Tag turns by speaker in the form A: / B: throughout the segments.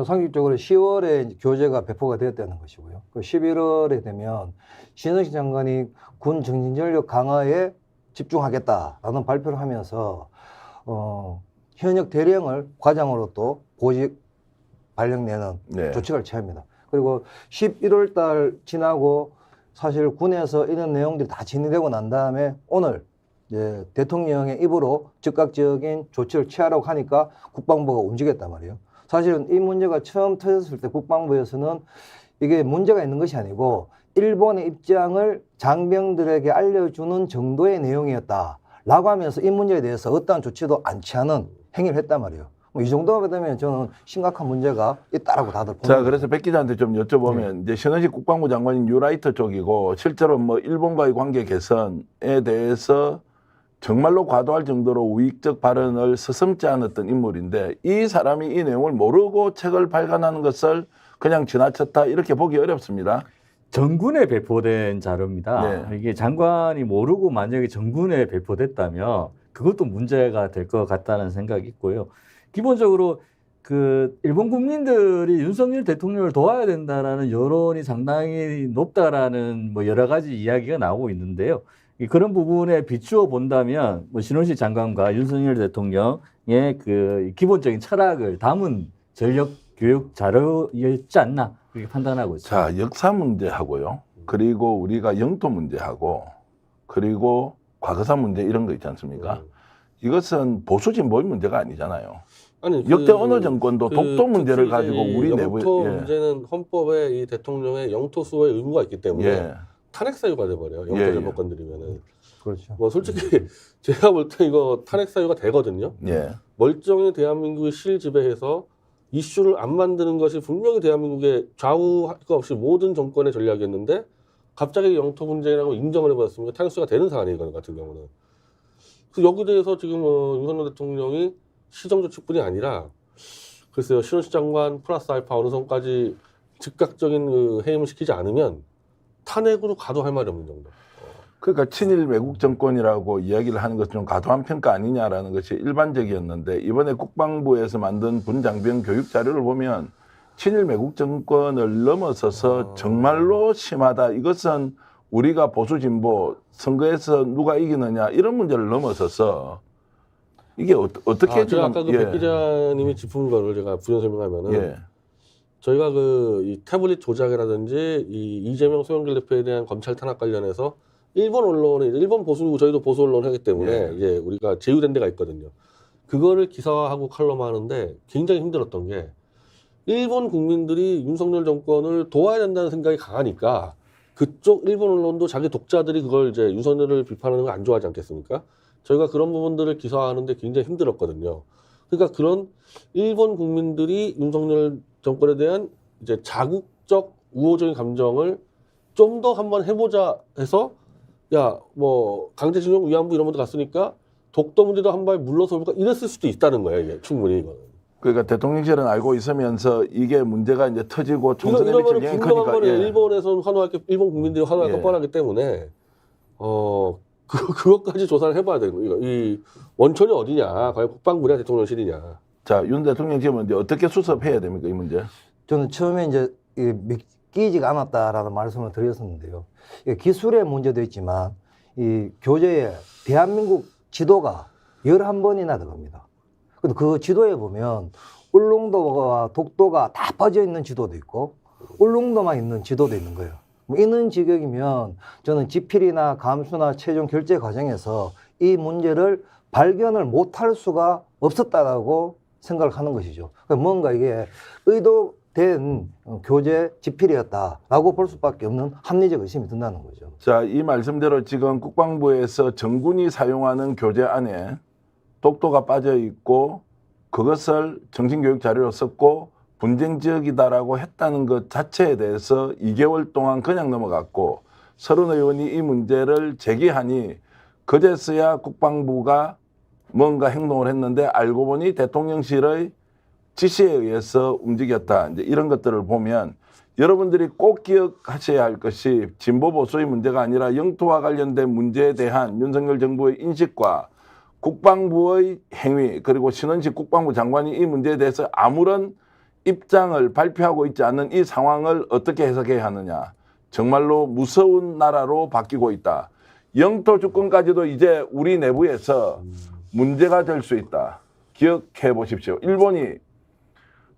A: 상식적으로 10월에 교재가 배포가 되었다는 것이고요. 그 11월에 되면 신원식 장관이 군 정신전력 강화에 집중하겠다라는 발표를 하면서 현역 대령을 과장으로 또 보직 발령내는
B: 네.
A: 조치를 취합니다. 그리고 11월 달 지나고 사실 군에서 이런 내용들이 다 진행되고 난 다음에 오늘 이제 대통령의 입으로 즉각적인 조치를 취하라고 하니까 국방부가 움직였단 말이에요. 사실은 이 문제가 처음 터졌을 때 국방부에서는 이게 문제가 있는 것이 아니고 일본의 입장을 장병들에게 알려주는 정도의 내용이었다라고 하면서 이 문제에 대해서 어떠한 조치도 안 취하는 행위를 했단 말이에요. 뭐 이 정도가 되면 저는 심각한 문제가 있다라고 다들 보는
B: 자, 그래서 백 기자한테 좀 여쭤보면 이제 신원식 국방부 장관이 뉴라이터 쪽이고 실제로 뭐 일본과의 관계 개선에 대해서 정말로 과도할 정도로 우익적 발언을 서슴지 않았던 인물인데 이 사람이 이 내용을 모르고 책을 발간하는 것을 그냥 지나쳤다 이렇게 보기 어렵습니다.
C: 정군에 배포된 자료입니다.
B: 네.
C: 이게 장관이 모르고 만약에 정군에 배포됐다면 그것도 문제가 될 것 같다는 생각이 있고요. 기본적으로 그 일본 국민들이 윤석열 대통령을 도와야 된다라는 여론이 상당히 높다라는 뭐 여러 가지 이야기가 나오고 있는데요. 그런 부분에 비추어 본다면 뭐 신원식 장관과 윤석열 대통령의 그 기본적인 철학을 담은 전력 교육 자료였지 않나 그렇게 판단하고 있습니다.
B: 자, 역사 문제하고요. 그리고 우리가 영토 문제하고 그리고 과거사 문제 이런 거 있지 않습니까? 이것은 보수 진보의 문제가 아니잖아요.
D: 아니,
B: 역대 어느 정권도 독도 문제를 가지고 우리 내부에
D: 영토 문제는 헌법에 이 대통령의 영토 수호의 의무가 있기 때문에 탄핵 사유가 돼버려요. 영토 잘못 건드리면은.
A: 그렇죠.
D: 뭐 솔직히 제가 볼 때 이거 탄핵 사유가 되거든요. 멀쩡히 대한민국의 실지배해서 이슈를 안 만드는 것이 분명히 대한민국의 좌우할 거 없이 모든 정권의 전략이었는데 갑자기 영토 문제라고 인정을 해버렸으니까 탄핵 사유가 되는 사안이에요. 이거 같은 경우는. 그래서 여기 대해서 지금 윤석열 대통령이 시정조치뿐이 아니라 글쎄요 신원식 장관 플러스 알파 어느 선까지 즉각적인 그 해임을 시키지 않으면 탄핵으로 가도 할 말이 없는 정도.
B: 그러니까 친일 외국 정권이라고 이야기를 하는 것은 좀 과도한 평가 아니냐라는 것이 일반적이었는데 이번에 국방부에서 만든 군장병 교육 자료를 보면 친일 외국 정권을 넘어서서 정말로 심하다. 이것은 우리가 보수 진보 선거에서 누가 이기느냐 이런 문제를 넘어서서 이게 어떻게
D: 제가 아까 그 백 기자님이 짚은 거를 제가 부연 설명하면은 저희가 그 이 태블릿 조작이라든지 이 이재명 소영길 대표에 대한 검찰 탄압 관련해서 일본 언론이 일본 보수 저희도 보수 언론을 하기 때문에 이제 우리가 제휴된 데가 있거든요. 그거를 기사화하고 칼럼하는데 굉장히 힘들었던 게 일본 국민들이 윤석열 정권을 도와야 된다는 생각이 강하니까 그쪽 일본 언론도 자기 독자들이 그걸 이제 윤석열을 비판하는 걸 안 좋아하지 않겠습니까? 저희가 그런 부분들을 기사화하는데 굉장히 힘들었거든요. 그러니까 그런 일본 국민들이 윤석열 정권에 대한 이제 자국적 우호적인 감정을 좀 더 한번 해보자 해서 야, 뭐 강제징용 위안부 이런 분들 갔으니까 독도 문제도 한 발 물러서 볼까 이랬을 수도 있다는 거예요. 이게 충분히 이거는.
B: 그러니까 대통령실은 알고 있으면서 이게 문제가 이제 터지고 총선에 미칠 영향이 크니까
D: 일본에서는 환호할 게 일본 국민들이 환호할 게 뻔하기 때문에 그것까지 조사를 해봐야 되는 거예요. 이 원천이 어디냐, 과연 국방부냐 대통령실이냐.
B: 자, 윤 대통령 지금 이제 어떻게 수습해야 됩니까 이 문제?
A: 저는 처음에 이제 믿기지가 않았다라는 말씀을 드렸었는데요. 기술의 문제도 있지만 이 교재에 대한민국 지도가 11번이나 들어갑니다. 근데 그 지도에 보면 울릉도와 독도가 다 빠져 있는 지도도 있고 울릉도만 있는 지도도 있는 거예요. 뭐 이런 지경이면 저는 지필이나 감수나 최종 결제 과정에서 이 문제를 발견을 못할 수가 없었다라고 생각을 하는 것이죠. 그러니까 뭔가 이게 의도된 교재 지필이었다라고 볼 수밖에 없는 합리적 의심이 든다는 거죠.
B: 자, 이 말씀대로 지금 국방부에서 정군이 사용하는 교재 안에 독도가 빠져 있고 그것을 정신교육 자료로 썼고 분쟁 지역이다라고 했다는 것 자체에 대해서 2개월 동안 그냥 넘어갔고 서른 의원이 이 문제를 제기하니 그제서야 국방부가 뭔가 행동을 했는데 알고 보니 대통령실의 지시에 의해서 움직였다. 이제 이런 것들을 보면 여러분들이 꼭 기억하셔야 할 것이 진보 보수의 문제가 아니라 영토와 관련된 문제에 대한 윤석열 정부의 인식과 국방부의 행위 그리고 신원식 국방부 장관이 이 문제에 대해서 아무런 입장을 발표하고 있지 않는 이 상황을 어떻게 해석해야 하느냐. 정말로 무서운 나라로 바뀌고 있다. 영토 주권까지도 이제 우리 내부에서 문제가 될 수 있다. 기억해 보십시오. 일본이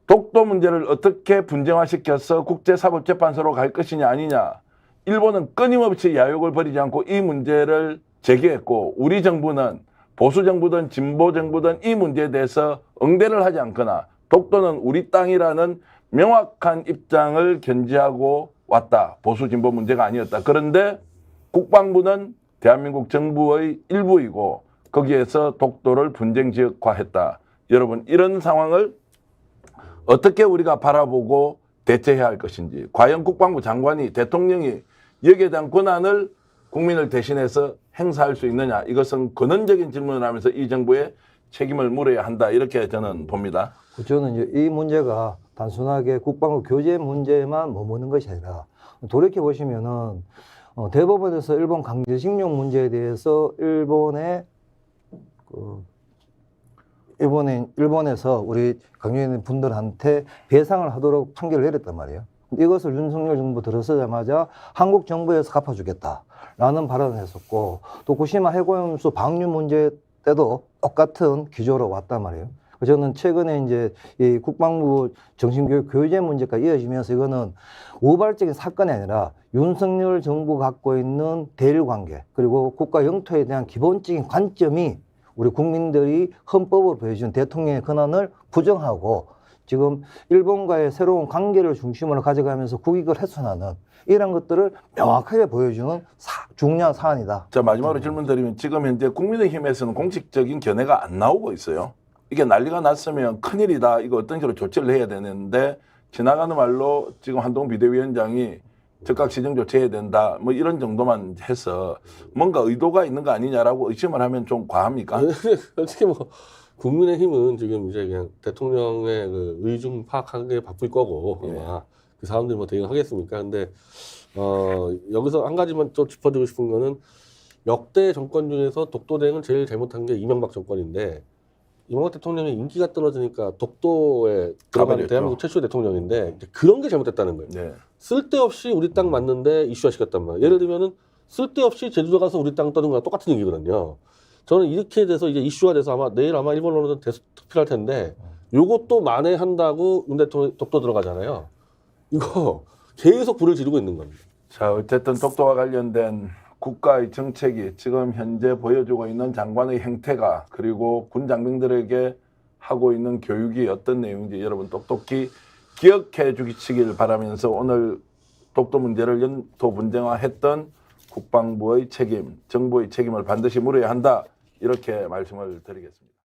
B: 독도 문제를 어떻게 분쟁화시켜서 국제사법재판소로 갈 것이냐 아니냐. 일본은 끊임없이 야욕을 버리지 않고 이 문제를 제기했고 우리 정부는 보수 정부든 진보 정부든 이 문제에 대해서 응대를 하지 않거나 독도는 우리 땅이라는 명확한 입장을 견지하고 왔다. 보수 진보 문제가 아니었다. 그런데 국방부는 대한민국 정부의 일부이고 거기에서 독도를 분쟁 지역화했다. 여러분 이런 상황을 어떻게 우리가 바라보고 대처해야 할 것인지 과연 국방부 장관이 대통령이 여기에 대한 권한을 국민을 대신해서 행사할 수 있느냐 이것은 근원적인 질문을 하면서 이 정부에 책임을 물어야 한다 이렇게 저는 봅니다.
A: 저는 이제 이 문제가 단순하게 국방부 교재 문제만 머무는 것이 아니라 돌이켜 보시면은 대법원에서 일본 강제징용 문제에 대해서 일본에서 우리 강요인 분들한테 배상을 하도록 판결을 내렸단 말이에요. 이것을 윤석열 정부 들어서자마자 한국 정부에서 갚아주겠다라는 발언을 했었고 또 후쿠시마 핵오염수 방류 문제 때도 똑같은 기조로 왔단 말이에요. 저는 최근에 이제 이 국방부 정신교육 교재 문제가 이어지면서 이거는 우발적인 사건이 아니라 윤석열 정부 갖고 있는 대일 관계 그리고 국가 영토에 대한 기본적인 관점이 우리 국민들이 헌법으로 보여준 대통령의 권한을 부정하고 지금 일본과의 새로운 관계를 중심으로 가져가면서 국익을 훼손하는 이런 것들을 명확하게 보여주는 중요한 사안이다.
B: 자 마지막으로 질문 드리면 지금 현재 국민의힘에서는 공식적인 견해가 안 나오고 있어요. 이게 난리가 났으면 큰일이다. 이거 어떤 식으로 조치를 해야 되는데 지나가는 말로 지금 한동훈 비대위원장이 즉각 시정 조치해야 된다. 뭐 이런 정도만 해서 뭔가 의도가 있는 거 아니냐라고 의심을 하면 좀 과합니까?
D: 솔직히 뭐 국민의힘은 지금 이제 그냥 대통령의 그 의중 파악하는 바쁠 거고 아마 그 사람들이 뭐 대응하겠습니까? 근데 여기서 한 가지만 또 짚어주고 싶은 거는 역대 정권 중에서 독도 대응을 제일 잘못한 게 이명박 정권인데 이명박 대통령의 인기가 떨어지니까 독도에 들어간
B: 가버렸죠.
D: 대한민국 최초 대통령인데 이제 그런 게 잘못됐다는 거예요.
B: 네.
D: 쓸데없이 우리 땅 맞는데 이슈화 시켰단 말이에요. 예를 들면은 쓸데없이 제주도 가서 우리 땅 떠는 거랑 똑같은 얘기거든요. 저는 이렇게 돼서 이제 이슈가 돼서 아마 내일 아마 일본어로는 투표할 텐데 요것도 만회한다고 윤 대통령 독도 들어가잖아요. 이거 계속 불을 지르고 있는 겁니다.
B: 자 어쨌든 독도와 관련된 국가의 정책이 지금 현재 보여주고 있는 장관의 행태가 그리고 군 장병들에게 하고 있는 교육이 어떤 내용인지 여러분 똑똑히 기억해 주시길 바라면서 오늘 독도 문제를 영토 분쟁화했던 국방부의 책임, 정부의 책임을 반드시 물어야 한다 이렇게 말씀을 드리겠습니다.